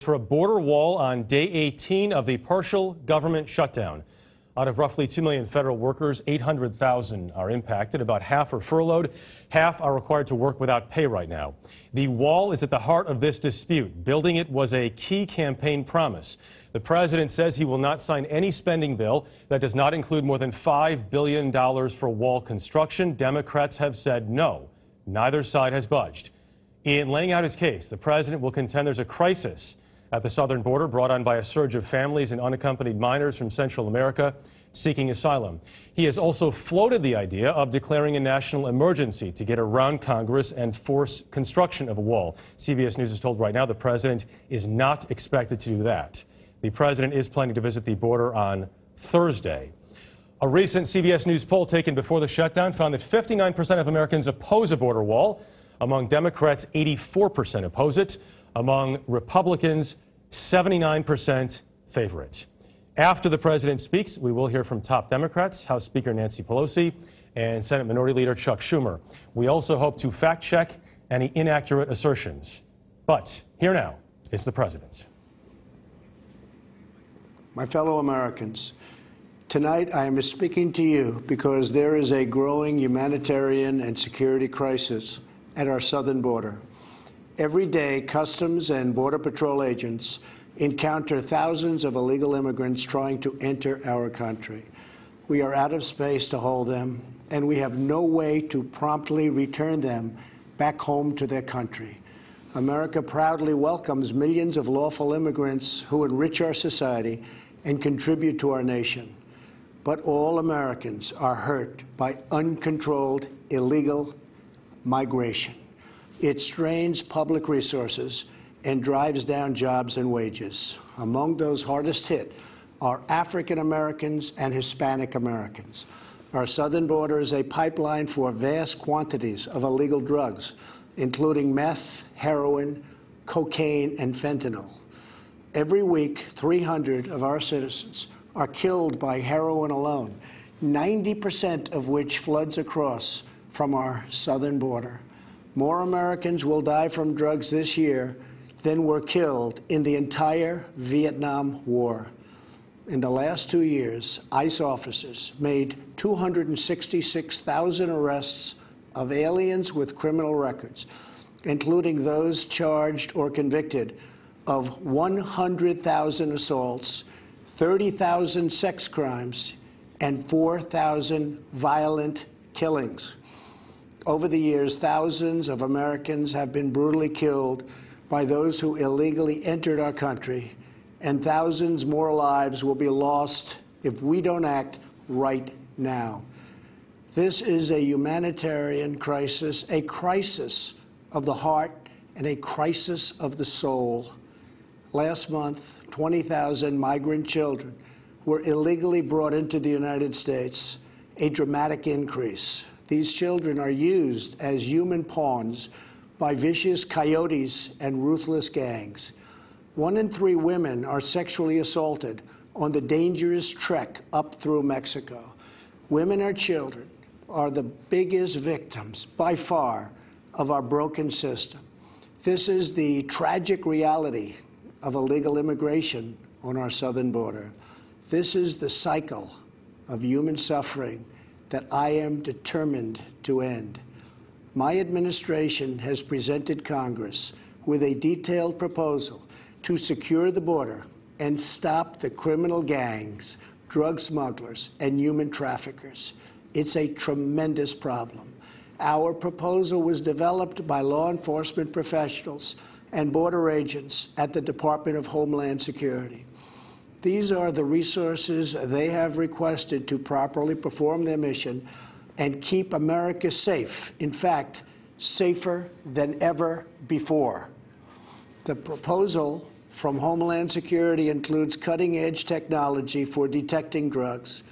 For a border wall on day 18 of the partial government shutdown. Out of roughly 2 million federal workers, 800,000 are impacted. About half are furloughed. Half are required to work without pay right now. The wall is at the heart of this dispute. Building it was a key campaign promise. The president says he will not sign any spending bill that does not include more than $5 billion for wall construction. Democrats have said no. Neither side has budged. In laying out his case, the president will contend there's a crisis at the southern border brought on by a surge of families and unaccompanied minors from Central America seeking asylum. He has also floated the idea of declaring a national emergency to get around Congress and force construction of a wall. CBS News is told right now the president is not expected to do that. The president is planning to visit the border on Thursday. A recent CBS News poll taken before the shutdown found that 59% of Americans oppose a border wall. Among Democrats, 84% oppose it. Among Republicans, 79% favor it. After the president speaks, we will hear from top Democrats, House Speaker Nancy Pelosi and Senate Minority Leader Chuck Schumer. We also hope to fact-check any inaccurate assertions. But here now is the president. My fellow Americans, tonight I am speaking to you because there is a growing humanitarian and security crisis at our southern border. Every day, Customs and Border Patrol agents encounter thousands of illegal immigrants trying to enter our country. We are out of space to hold them, and we have no way to promptly return them back home to their country. America proudly welcomes millions of lawful immigrants who enrich our society and contribute to our nation. But all Americans are hurt by uncontrolled illegal migration. It strains public resources and drives down jobs and wages. Among those hardest hit are African Americans and Hispanic Americans. Our southern border is a pipeline for vast quantities of illegal drugs, including meth, heroin, cocaine, and fentanyl. Every week, 300 of our citizens are killed by heroin alone, 90% of which floods across from our southern border. More Americans will die from drugs this year than were killed in the entire Vietnam War. In the last 2 years, ICE officers made 266,000 arrests of aliens with criminal records, including those charged or convicted of 100,000 assaults, 30,000 sex crimes, and 4,000 violent killings. Over the years, thousands of Americans have been brutally killed by those who illegally entered our country, and thousands more lives will be lost if we don't act right now. This is a humanitarian crisis, a crisis of the heart and a crisis of the soul. Last month, 20,000 migrant children were illegally brought into the United States, a dramatic increase. These children are used as human pawns by vicious coyotes and ruthless gangs. 1 in 3 women are sexually assaulted on the dangerous trek up through Mexico. Women and children are the biggest victims, by far, of our broken system. This is the tragic reality of illegal immigration on our southern border. This is the cycle of human suffering that I am determined to end. My administration has presented Congress with a detailed proposal to secure the border and stop the criminal gangs, drug smugglers, and human traffickers. It's a tremendous problem. Our proposal was developed by law enforcement professionals and border agents at the Department of Homeland Security. These are the resources they have requested to properly perform their mission and keep America safe, in fact, safer than ever before. The proposal from Homeland Security includes cutting-edge technology for detecting drugs,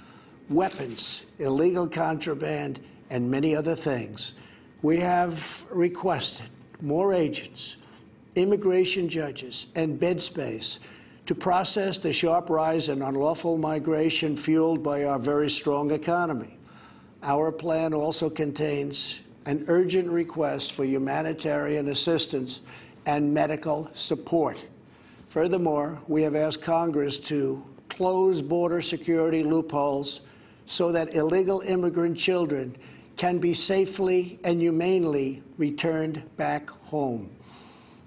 weapons, illegal contraband, and many other things. We have requested more agents, immigration judges, and bed space to process the sharp rise in unlawful migration fueled by our very strong economy. Our plan also contains an urgent request for humanitarian assistance and medical support Furthermore, we have asked Congress to close border security loopholes so that illegal immigrant children can be safely and humanely returned back home.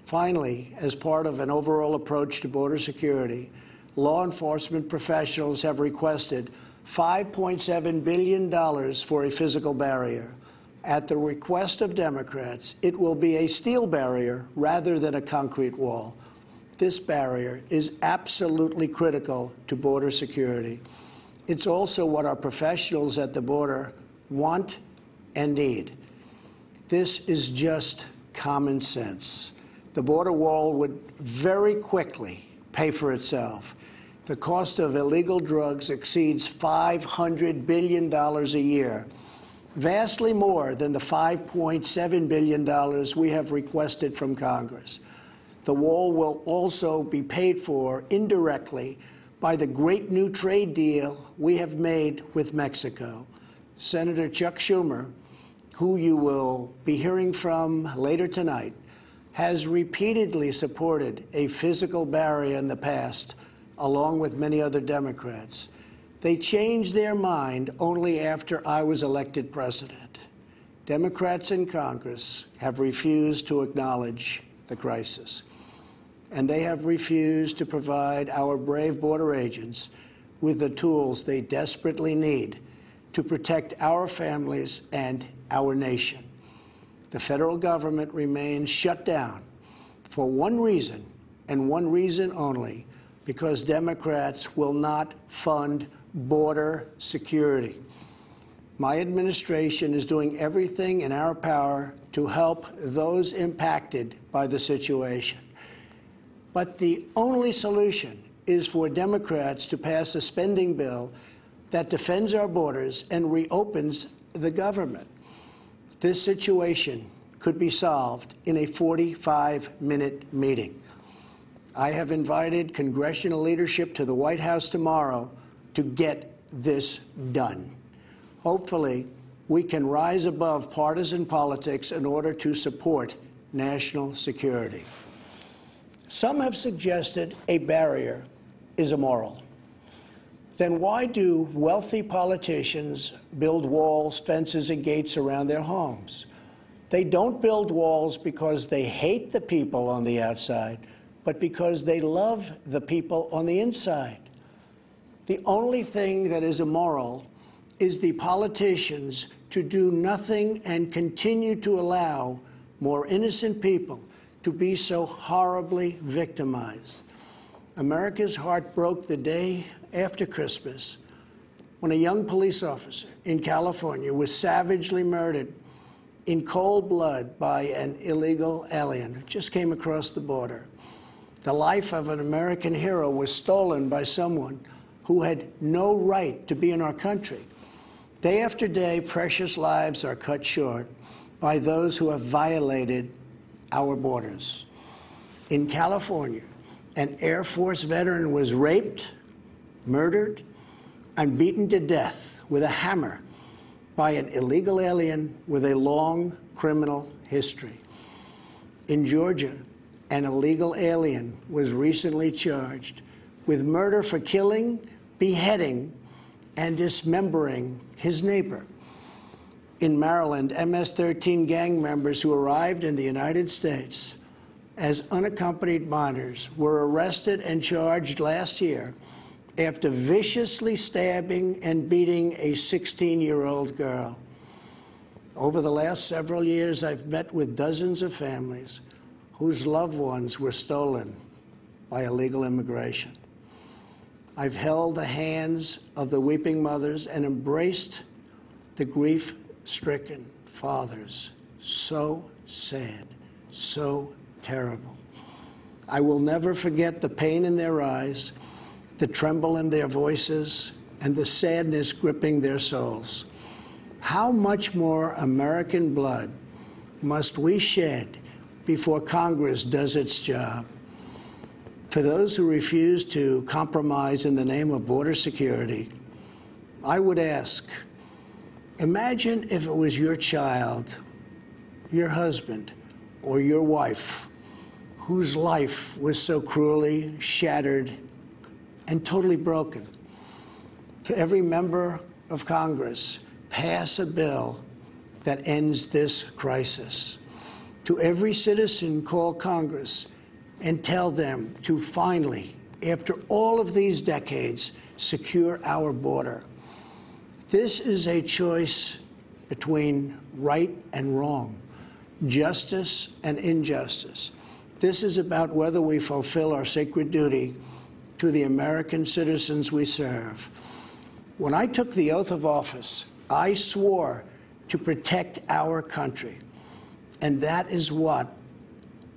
Finally, as part of an overall approach to border security, law enforcement professionals have requested $5.7 billion for a physical barrier. At the request of Democrats, it will be a steel barrier rather than a concrete wall. This barrier is absolutely critical to border security. It's also what our professionals at the border want and need. This is just common sense. The border wall would very quickly pay for itself. The cost of illegal drugs exceeds $500 billion a year, vastly more than the $5.7 billion we have requested from Congress. The wall will also be paid for indirectly by the great new trade deal we have made with Mexico. Senator Chuck Schumer, who you will be hearing from later tonight, has repeatedly supported a physical barrier in the past, along with many other Democrats. They changed their mind only after I was elected president. Democrats in Congress have refused to acknowledge the crisis, and they have refused to provide our brave border agents with the tools they desperately need to protect our families and our nation. The federal government remains shut down for one reason, and one reason only, because Democrats will not fund border security. My administration is doing everything in our power to help those impacted by the situation. But the only solution is for Democrats to pass a spending bill that defends our borders and reopens the government. This situation could be solved in a 45-minute meeting. I have invited congressional leadership to the White House tomorrow to get this done. Hopefully, we can rise above partisan politics in order to support national security. Some have suggested a barrier is immoral. Then why do wealthy politicians build walls, fences, and gates around their homes? They don't build walls because they hate the people on the outside, but because they love the people on the inside. The only thing that is immoral is the politicians to do nothing and continue to allow more innocent people to be so horribly victimized. America's heart broke the day after Christmas when a young police officer in California was savagely murdered in cold blood by an illegal alien who just came across the border. The life of an American hero was stolen by someone who had no right to be in our country. Day after day, precious lives are cut short by those who have violated our borders. In California, an Air Force veteran was raped, murdered, and beaten to death with a hammer by an illegal alien with a long criminal history. In Georgia, an illegal alien was recently charged with murder for killing, beheading, and dismembering his neighbor. In Maryland, MS-13 gang members who arrived in the United States as unaccompanied minors were arrested and charged last year after viciously stabbing and beating a 16-year-old girl. Over the last several years, I've met with dozens of families whose loved ones were stolen by illegal immigration. I've held the hands of the weeping mothers and embraced the grief-stricken fathers. So sad, so terrible. I will never forget the pain in their eyes, the tremble in their voices, and the sadness gripping their souls. How much more American blood must we shed before Congress does its job? For those who refuse to compromise in the name of border security, I would ask, imagine if it was your child, your husband, or your wife whose life was so cruelly shattered and totally broken. To every member of Congress, pass a bill that ends this crisis. To every citizen, call Congress and tell them to finally, after all of these decades, secure our border. This is a choice between right and wrong, justice and injustice. This is about whether we fulfill our sacred duty to the American citizens we serve. When I took the oath of office, I swore to protect our country, and that is what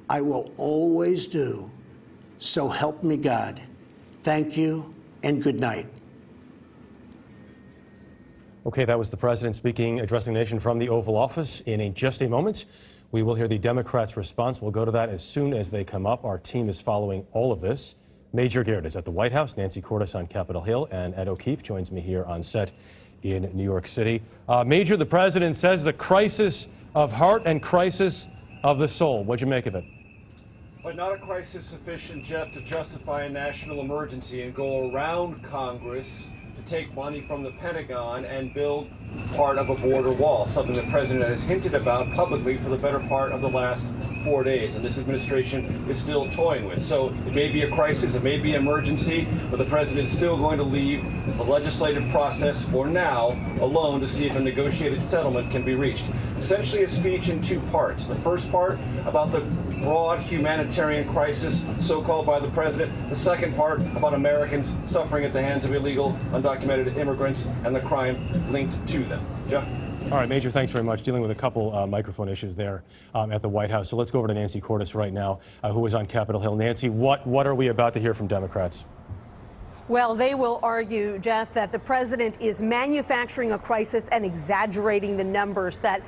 I will always do. So help me God. Thank you and good night. Okay, that was the president speaking, addressing the nation from the Oval Office. In just a moment, we will hear the Democrats' response. We'll go to that as soon as they come up. Our team is following all of this. Major Garrett is at the White House, Nancy Cordes on Capitol Hill, and Ed O'Keefe joins me here on set in New York City. Major, the president says the crisis of heart and crisis of the soul. What'd you make of it? But not a crisis sufficient, Jeff, to justify a national emergency and go around Congress to take money from the Pentagon and build part of a border wall, something the president has hinted about publicly for the better part of the last 4 days, and this administration is still toying with. So it may be a crisis, it may be an emergency, but the president is still going to leave the legislative process for now alone to see if a negotiated settlement can be reached. Essentially a speech in two parts. The first part about the broad humanitarian crisis, so-called by the president. The second part about Americans suffering at the hands of illegal, undocumented immigrants and the crime linked to them. Jeff? All right, Major, thanks very much. Dealing with a couple microphone issues there at the White House. So let's go over to Nancy Cordes right now, who is on Capitol Hill. Nancy, what are we about to hear from Democrats? Well, they will argue, Jeff, that the president is manufacturing a crisis and exaggerating the numbers, that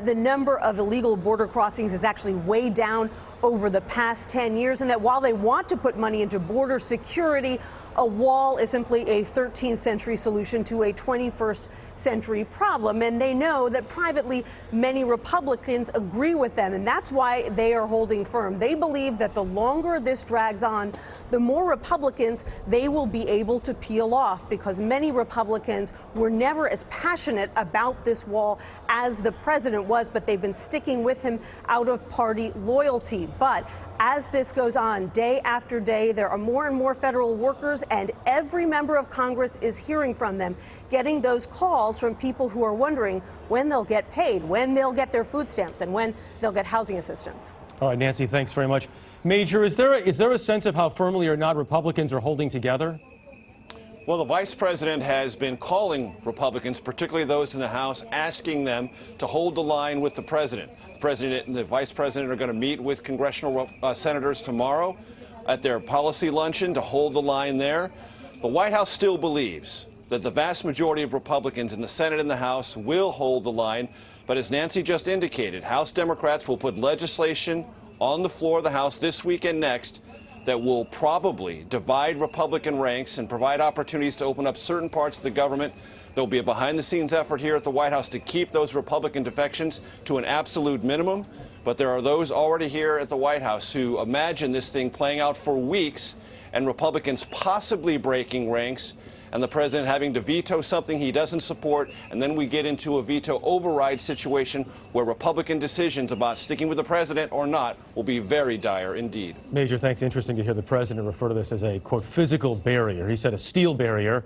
the number of illegal border crossings is actually way down over the past 10 years, and that while they want to put money into border security, a wall is simply a 13th century solution to a 21st century problem. And they know that privately many Republicans agree with them, and that's why they are holding firm. They believe that the longer this drags on, the more Republicans they will be able to peel off, because many Republicans were never as passionate about this wall as the president was, but they've been sticking with him out of party loyalty. But as this goes on, day after day, there are more and more federal workers, and every member of Congress is hearing from them, getting those calls from people who are wondering when they'll get paid, when they'll get their food stamps, and when they'll get housing assistance. All right, Nancy, thanks very much. Major, is there a sense of how firmly or not Republicans are holding together? Well, the vice president has been calling Republicans, particularly those in the House, asking them to hold the line with the president. The president and the vice president are going to meet with congressional senators tomorrow at their policy luncheon to hold the line there. The White House still believes that the vast majority of Republicans in the Senate and the House will hold the line. But as Nancy just indicated, House Democrats will put legislation on the floor of the House this week and next that will probably divide Republican ranks and provide opportunities to open up certain parts of the government. There will be a behind-the-scenes effort here at the White House to keep those Republican defections to an absolute minimum. But there are those already here at the White House who imagine this thing playing out for weeks and Republicans possibly breaking ranks and the president having to veto something he doesn't support, and then we get into a veto override situation where Republican decisions about sticking with the president or not will be very dire indeed. Major, thanks. Interesting to hear the president refer to this as a, quote, physical barrier. He said a steel barrier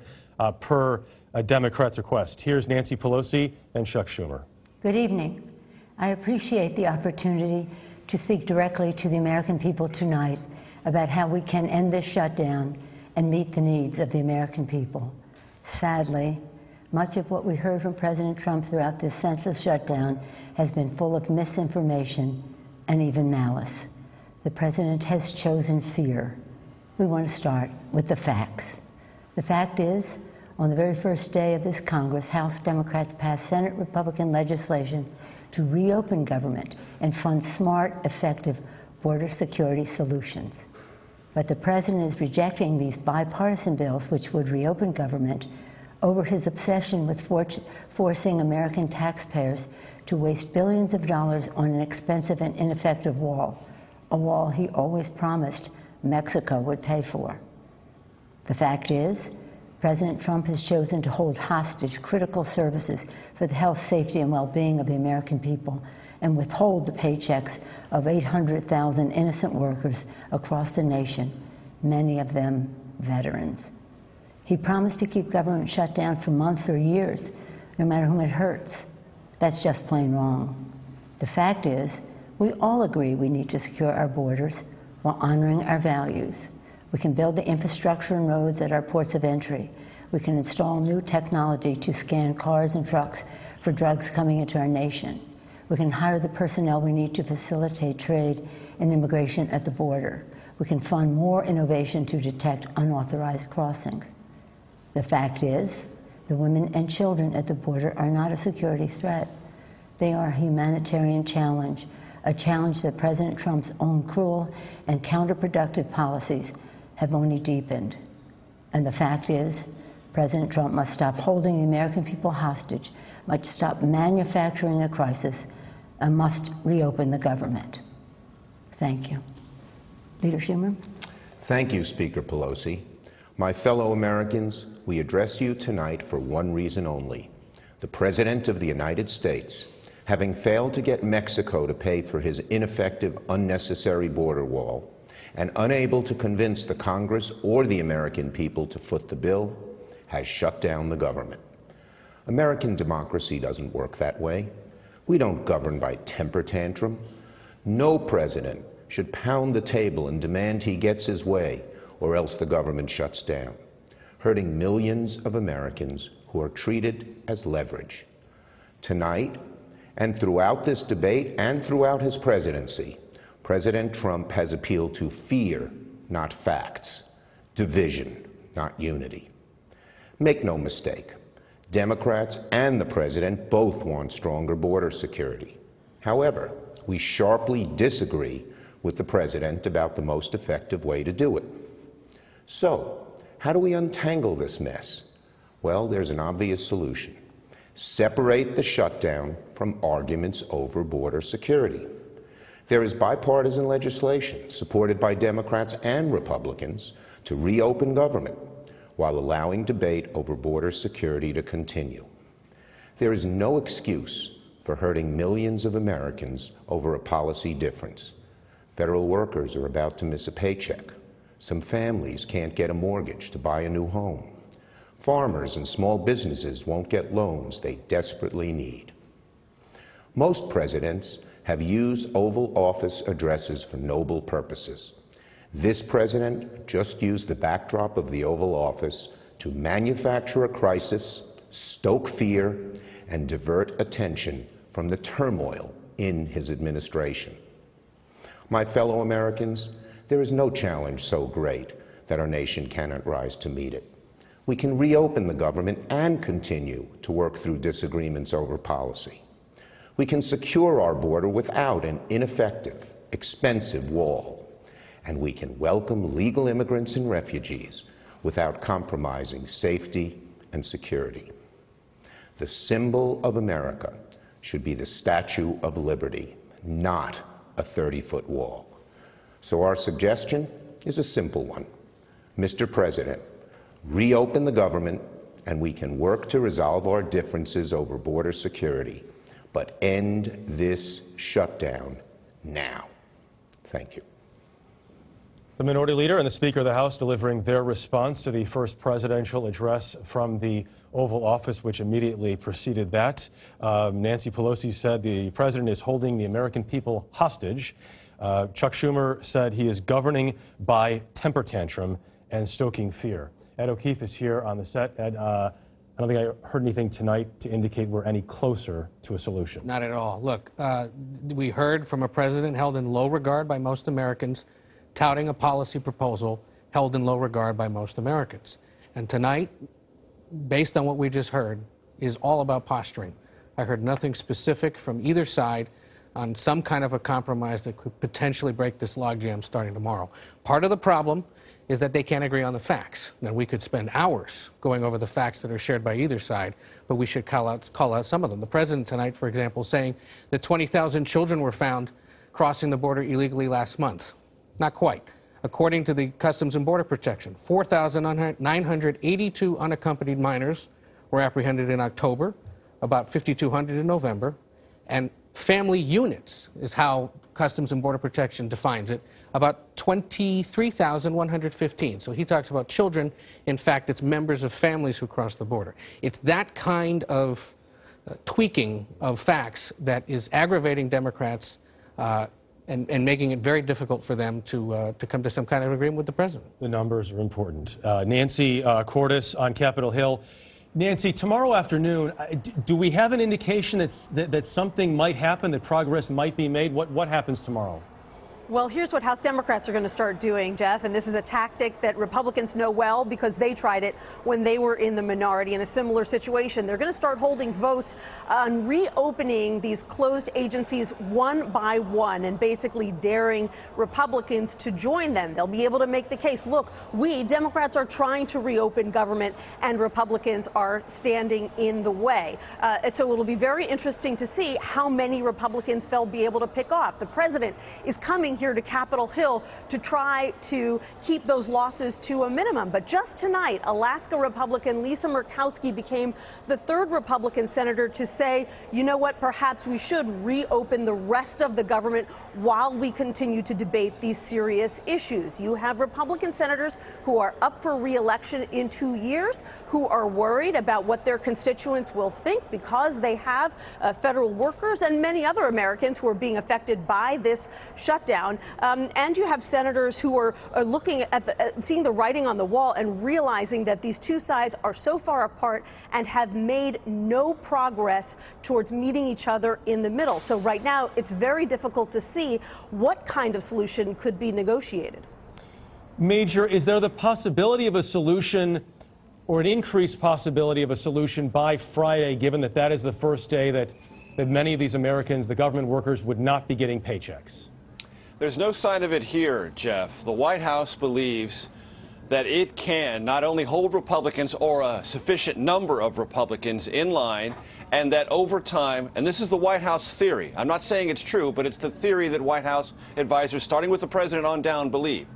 per a Democrat's request. Here's Nancy Pelosi and Chuck Schumer. Good evening. I appreciate the opportunity to speak directly to the American people tonight about how we can end this shutdown and meet the needs of the American people. Sadly, much of what we heard from President Trump throughout this senseless shutdown has been full of misinformation and even malice. The president has chosen fear. We want to start with the facts. The fact is, on the very first day of this Congress, House Democrats passed Senate Republican legislation to reopen government and fund smart, effective border security solutions. But the president is rejecting these bipartisan bills which would reopen government over his obsession with forcing American taxpayers to waste billions of dollars on an expensive and ineffective wall, a wall he always promised Mexico would pay for. The fact is, President Trump has chosen to hold hostage critical services for the health, safety, and well-being of the American people and withhold the paychecks of 800,000 innocent workers across the nation, many of them veterans. He promised to keep government shut down for months or years, no matter whom it hurts. That's just plain wrong. The fact is, we all agree we need to secure our borders while honoring our values. We can build the infrastructure and roads at our ports of entry. We can install new technology to scan cars and trucks for drugs coming into our nation. We can hire the personnel we need to facilitate trade and immigration at the border. We can fund more innovation to detect unauthorized crossings. The fact is, the women and children at the border are not a security threat. They are a humanitarian challenge, a challenge that President Trump's own cruel and counterproductive policies have only deepened. And the fact is, President Trump must stop holding the American people hostage, must stop manufacturing a crisis, and must reopen the government. Thank you. Leader Schumer? Thank you, Speaker Pelosi. My fellow Americans, we address you tonight for one reason only. The President of the United States, having failed to get Mexico to pay for his ineffective, unnecessary border wall, and unable to convince the Congress or the American people to foot the bill, has shut down the government. American democracy doesn't work that way. We don't govern by temper tantrum. No president should pound the table and demand he gets his way, or else the government shuts down, hurting millions of Americans who are treated as leverage. Tonight, and throughout this debate and throughout his presidency, President Trump has appealed to fear, not facts, division, not unity. Make no mistake, Democrats and the president both want stronger border security. However, we sharply disagree with the president about the most effective way to do it. So, how do we untangle this mess? Well, there's an obvious solution. Separate the shutdown from arguments over border security. There is bipartisan legislation supported by Democrats and Republicans to reopen government while allowing debate over border security to continue. There is no excuse for hurting millions of Americans over a policy difference. Federal workers are about to miss a paycheck. Some families can't get a mortgage to buy a new home. Farmers and small businesses won't get loans they desperately need. Most presidents have used Oval Office addresses for noble purposes. This president just used the backdrop of the Oval Office to manufacture a crisis, stoke fear, and divert attention from the turmoil in his administration. My fellow Americans, there is no challenge so great that our nation cannot rise to meet it. We can reopen the government and continue to work through disagreements over policy. We can secure our border without an ineffective, expensive wall. And we can welcome legal immigrants and refugees without compromising safety and security. The symbol of America should be the Statue of Liberty, not a 30-foot wall. So our suggestion is a simple one. Mr. President, reopen the government and we can work to resolve our differences over border security, but end this shutdown now. Thank you. The Minority Leader and the Speaker of the House delivering their response to the first presidential address from the Oval Office, which immediately preceded that. Nancy Pelosi said the president is holding the American people hostage. Chuck Schumer said he is governing by temper tantrum and stoking fear. Ed O'Keefe is here on the set. Ed, I don't think I heard anything tonight to indicate we're any closer to a solution. Not at all. Look, we heard from a president held in low regard by most Americans, touting a policy proposal held in low regard by most Americans. And tonight, based on what we just heard, is all about posturing. I heard nothing specific from either side on some kind of a compromise that could potentially break this logjam starting tomorrow. Part of the problem is that they can't agree on the facts. Now, we could spend hours going over the facts that are shared by either side, but we should call out some of them. The president tonight, for example, saying that 20,000 children were found crossing the border illegally last month. Not quite. According to the Customs and Border Protection, 4,982 unaccompanied minors were apprehended in October, about 5,200 in November, and family units is how Customs and Border Protection defines it, about 23,115. So he talks about children. In fact, it's members of families who cross the border. It's that kind of tweaking of facts that is aggravating Democrats and making it very difficult for them to come to some kind of agreement with the president. The numbers are important. Nancy Cordes on Capitol Hill. Nancy, tomorrow afternoon, do we have an indication that something might happen, that progress might be made? What happens tomorrow? Well, here's what House Democrats are going to start doing, Jeff, and this is a tactic that Republicans know well because they tried it when they were in the minority in a similar situation. They're going to start holding votes on reopening these closed agencies one by one and basically daring Republicans to join them. They'll be able to make the case, look, we, Democrats, are trying to reopen government and Republicans are standing in the way. So it'll be very interesting to see how many Republicans they'll be able to pick off. The president is coming here to Capitol Hill to try to keep those losses to a minimum. But just tonight, Alaska Republican Lisa Murkowski became the third Republican senator to say, you know what, perhaps we should reopen the rest of the government while we continue to debate these serious issues. You have Republican senators who are up for re-election in 2 years, who are worried about what their constituents will think because they have federal workers and many other Americans who are being affected by this shutdown. And you have senators who are looking at seeing the writing on the wall and realizing that these two sides are so far apart and have made no progress towards meeting each other in the middle. So right now, it's very difficult to see what kind of solution could be negotiated. Major, is there the possibility of a solution or an increased possibility of a solution by Friday, given that that is the first day that many of these Americans, the government workers, would not be getting paychecks? There's no sign of it here, Jeff. The White House believes that it can not only hold Republicans or a sufficient number of Republicans in line, and that over time, and this is the White House theory, I'm not saying it's true, but it's the theory that White House advisors, starting with the president on down, believe,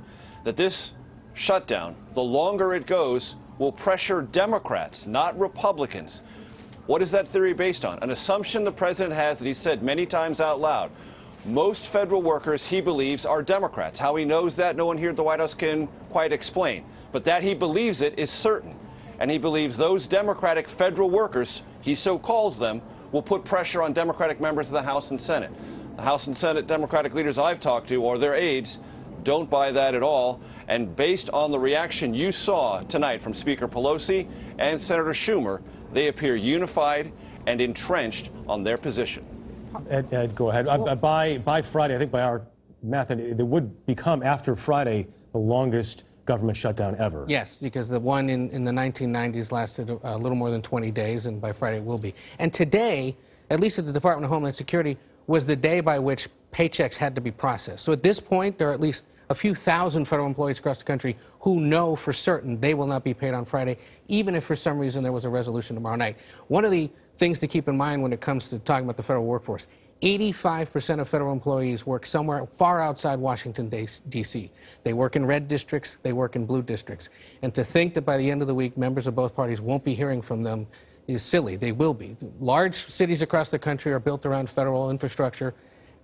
that this shutdown, the longer it goes, will pressure Democrats, not Republicans. What is that theory based on? An assumption the president has that he said many times out loud. Most federal workers, he believes, are Democrats. How he knows that, no one here at the White House can quite explain. But that he believes it is certain. And he believes those Democratic federal workers, he so calls them, will put pressure on Democratic members of the House and Senate. The House and Senate Democratic leaders I've talked to, or their aides, don't buy that at all. And based on the reaction you saw tonight from Speaker Pelosi and Senator Schumer, they appear unified and entrenched on their position. Ed, go ahead. By Friday, I think by our math, it would become, after Friday, the longest government shutdown ever. Yes, because the one in the 1990s lasted a little more than 20 days, and by Friday it will be. And today, at least at the Department of Homeland Security, was the day by which paychecks had to be processed. So at this point, there are at least a few thousand federal employees across the country who know for certain they will not be paid on Friday, even if for some reason there was a resolution tomorrow night. One of the things to keep in mind when it comes to talking about the federal workforce, 85% of federal employees work somewhere far outside Washington, D.C. They work in red districts, they work in blue districts. And to think that by the end of the week, members of both parties won't be hearing from them is silly. They will be. Large cities across the country are built around federal infrastructure,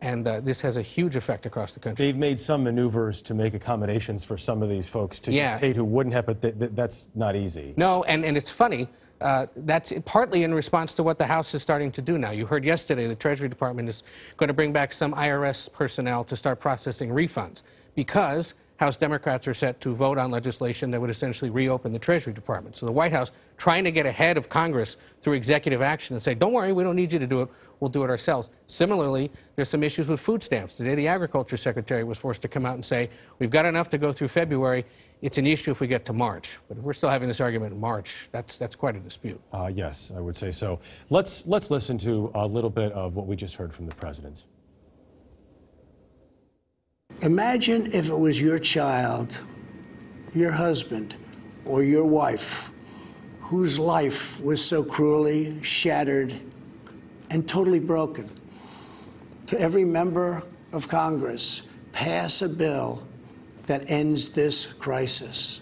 and this has a huge effect across the country. They've made some maneuvers to make accommodations for some of these folks to get paid who wouldn't have, but that's not easy. No, and it's funny. That's partly in response to what the House is starting to do now. You heard yesterday the Treasury Department is going to bring back some IRS personnel to start processing refunds because House Democrats are set to vote on legislation that would essentially reopen the Treasury Department. So the White House trying to get ahead of Congress through executive action and say, don't worry, we don't need you to do it. We'll do it ourselves. Similarly, there's some issues with food stamps. Today, the Agriculture Secretary was forced to come out and say, we've got enough to go through February. It's an issue if we get to March. But if we're still having this argument in March, that's quite a dispute. Yes, I would say so. Let's listen to a little bit of what we just heard from the president. Imagine if it was your child, your husband, or your wife whose life was so cruelly shattered and totally broken. To every member of Congress pass a bill that ends this crisis.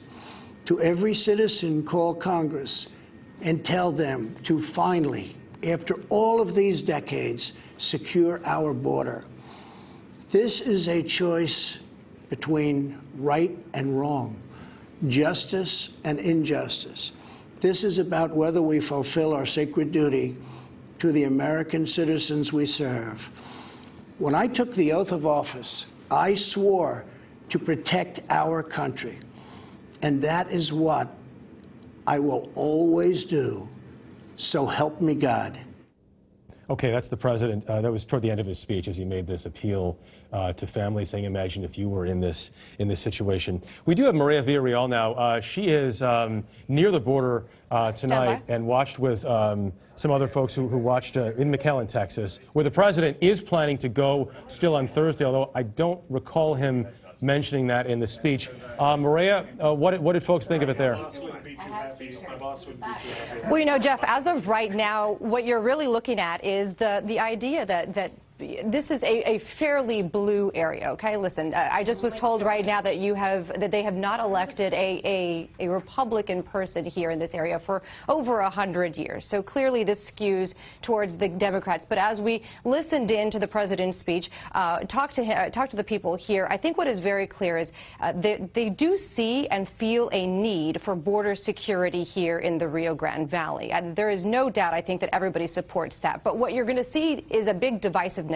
To every citizen, call Congress and tell them to finally, after all of these decades, secure our border. This is a choice between right and wrong, justice and injustice. This is about whether we fulfill our sacred duty to the American citizens we serve. When I took the oath of office, I swore to protect our country. And that is what I will always do. So help me God. Okay, that's the president. That was toward the end of his speech as he made this appeal to families, saying, imagine if you were in this situation. We do have Maria Villarreal now. She is near the border tonight and watched with some other folks who watched in McAllen, Texas, where the president is planning to go still on Thursday, although I don't recall him mentioning that in the speech. Maria, what did folks think of it there? Well, you know, Jeff, as of right now, what you're really looking at is the idea that this is a fairly blue area. Okay, listen, I just was told right now that they have not elected a Republican person here in this area for over 100 years. So clearly this skews towards the Democrats. But as we listened in to the president's speech, talk to the people here, I think what is very clear is they do see and feel a need for border security here in the Rio Grande Valley. There is no doubt, I think, that everybody supports that. But what you're going to see is a big divisiveness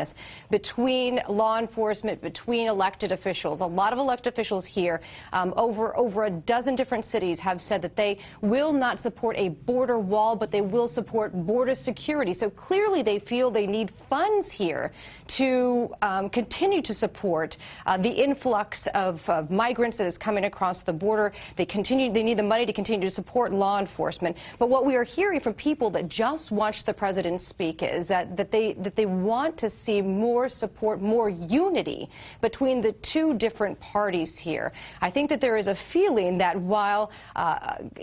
between law enforcement, between elected officials. A lot of elected officials here, over a dozen different cities, have said that they will not support a border wall, but they will support border security. So clearly they feel they need funds here to continue to support the influx of migrants that is coming across the border. They need the money to continue to support law enforcement. But what we are hearing from people that just watched the president speak is that they want to see more support, more unity between the two different parties here. I think that there is a feeling that while,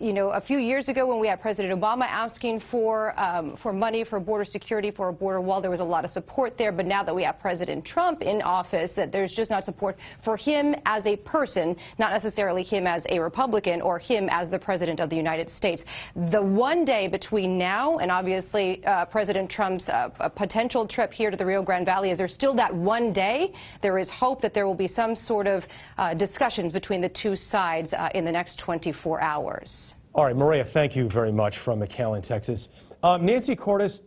you know, a few years ago when we had President Obama asking for money for border security, for a border wall, there was a lot of support there. But now that we have President Trump in office, that there's just not support for him as a person, not necessarily him as a Republican or him as the President of the United States. The one day between now and obviously President Trump's potential trip here to the Rio Grande Valley, is there still that one day? There is hope that there will be some sort of discussions between the two sides in the next 24 hours. All right, Maria, thank you very much from McAllen, Texas. Nancy Cordes,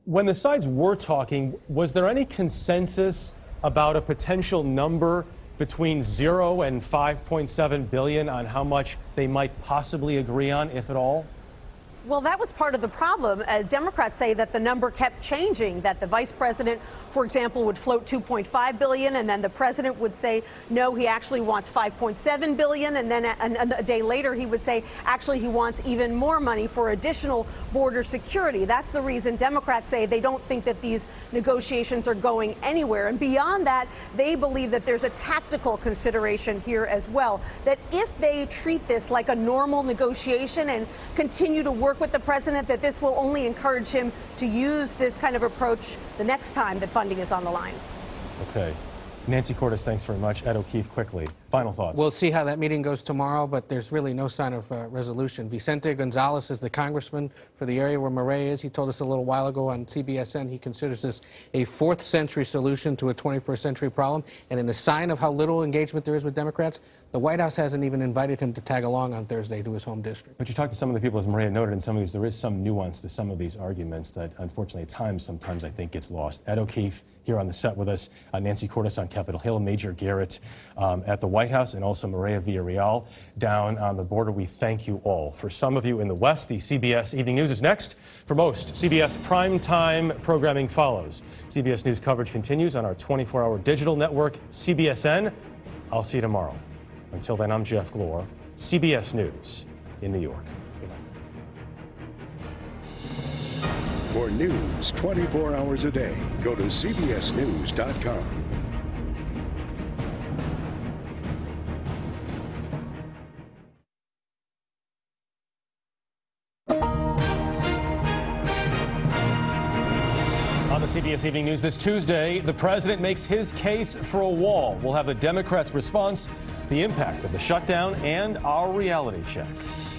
when the sides were talking, was there any consensus about a potential number between 0 and $5.7 billion on how much they might possibly agree on, if at all? Well, that was part of the problem. Democrats say that the number kept changing, that the vice president, for example, would float $2.5 billion, and then the president would say, no, he actually wants $5.7 billion, and then a day later he would say, actually, he wants even more money for additional border security. That's the reason Democrats say they don't think that these negotiations are going anywhere. And beyond that, they believe that there's a tactical consideration here as well, that if they treat this like a normal negotiation and continue to work with the president, that this will only encourage him to use this kind of approach the next time that funding is on the line. Okay. Nancy Cordes, thanks very much. Ed O'Keefe, quickly. Final thoughts. We'll see how that meeting goes tomorrow, but there's really no sign of resolution. Vicente Gonzalez is the congressman for the area where Maria is. He told us a little while ago on CBSN he considers this a 4th century solution to a 21st century problem. And in a sign of how little engagement there is with Democrats, the White House hasn't even invited him to tag along on Thursday to his home district. But you talk to some of the people, as Maria noted, in some of these, there is some nuance to some of these arguments that, unfortunately, at times, sometimes I think gets lost. Ed O'Keefe here on the set with us, Nancy Cordes on Capitol Hill, Major Garrett at the White House, and also Maria Villarreal down on the border. We thank you all. For some of you in the West, the CBS Evening News is next. For most, CBS primetime programming follows. CBS News coverage continues on our 24-hour digital network, CBSN. I'll see you tomorrow. Until then, I'm Jeff Glor, CBS News in New York. Good night. For news 24 hours a day, go to CBSNews.com. On the CBS CBS Evening News this Tuesday. The president makes his case for a wall. We'll have the Democrats' response, the impact of the shutdown, and our reality check.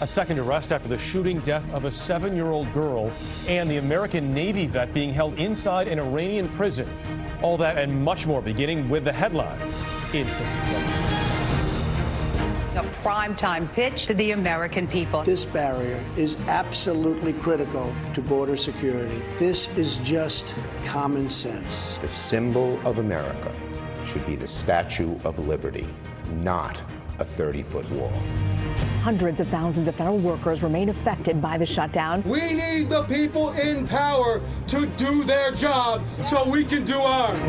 A second arrest after the shooting death of a 7-year-old girl, and the American Navy vet being held inside an Iranian prison. All that and much more, beginning with the headlines in 60 seconds. A primetime pitch to the American people. This barrier is absolutely critical to border security. This is just common sense. The symbol of America should be the Statue of Liberty, not a 30-foot wall. Hundreds of thousands of federal workers remain affected by the shutdown. We need the people in power to do their job so we can do ours.